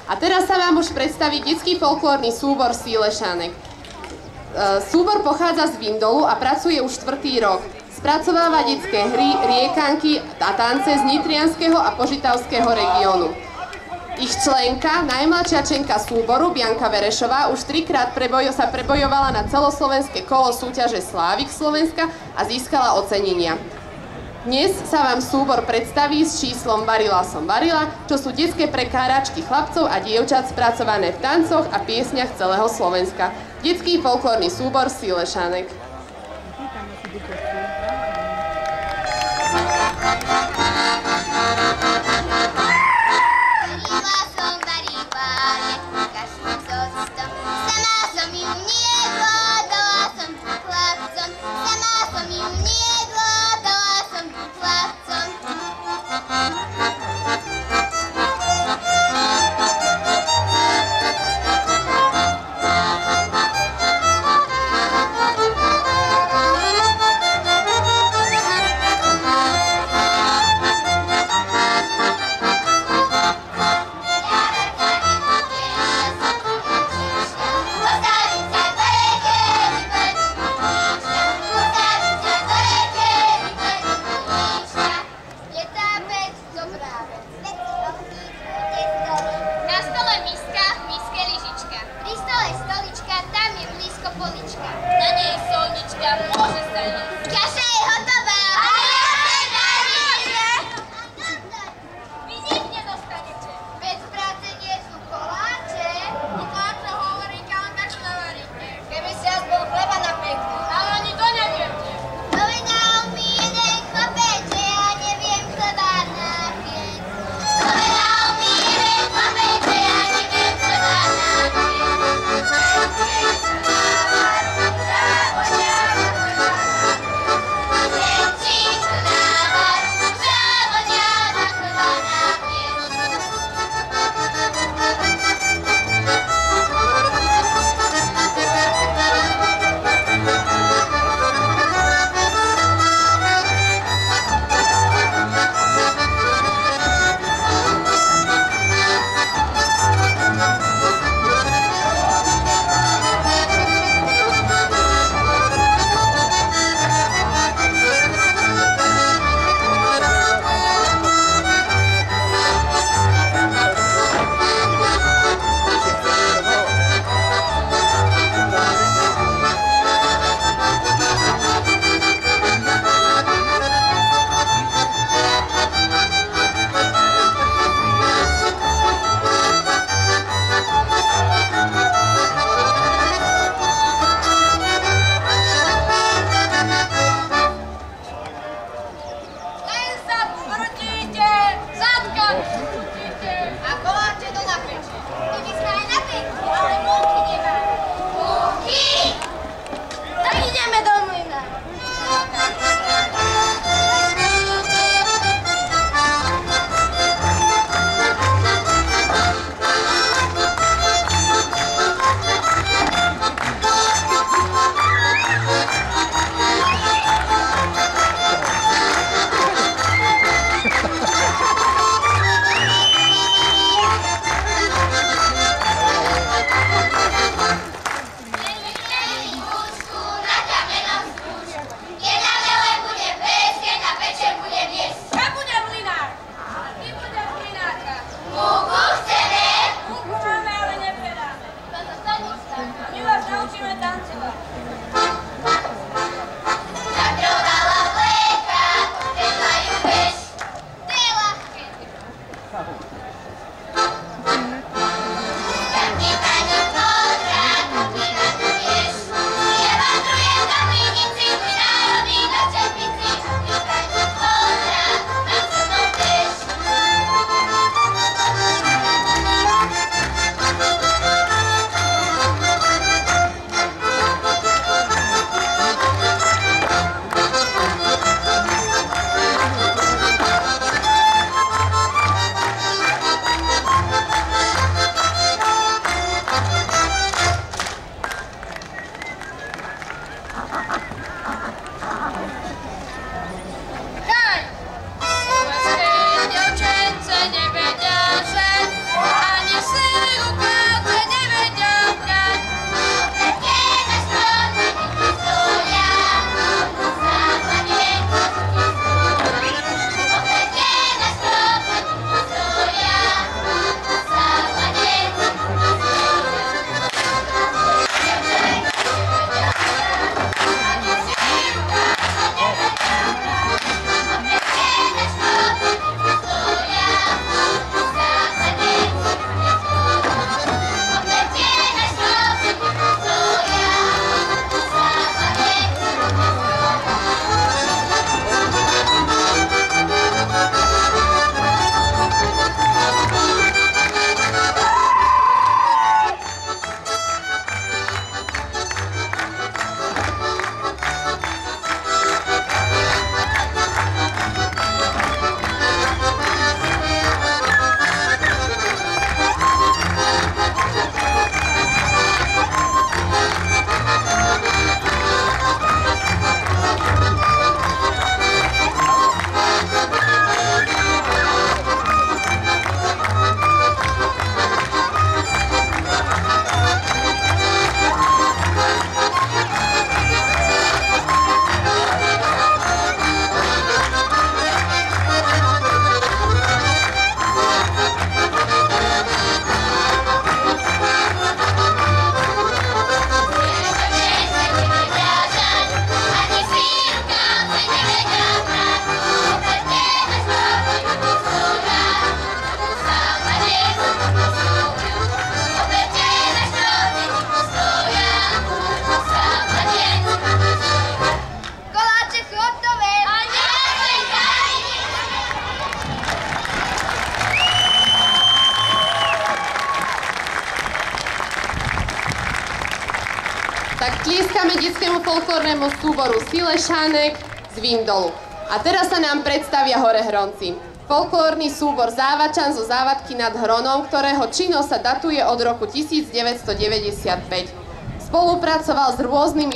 A teraz sa vám už predstaví detský folklórny súbor Sílešanek. Súbor pochádza z Vindolu a pracuje už 4. rok. Spracováva detské hry, riekanky a tance z nitrianskeho a požitavského regiónu. Ich členka, najmladšia členka súboru, Bianka Verešová, už 3-krát sa prebojovala na celoslovenské kolo súťaže Slávik Slovenska a získala ocenenia. Dnes sa vám súbor predstaví s číslom Varila som varila, čo sú detské prekáračky chlapcov a dievčat spracované v tancoch a piesniach celého Slovenska. Detský folklórny súbor Sílešanek. Tak tlieskame detskému folklórnemu súboru Silešanek z Vindolu. A teraz sa nám predstavia Horehronci. Folklórny súbor Závačan zo Závadky nad Hronom, ktorého činnosť sa datuje od roku 1995. Spolupracoval s rôznymi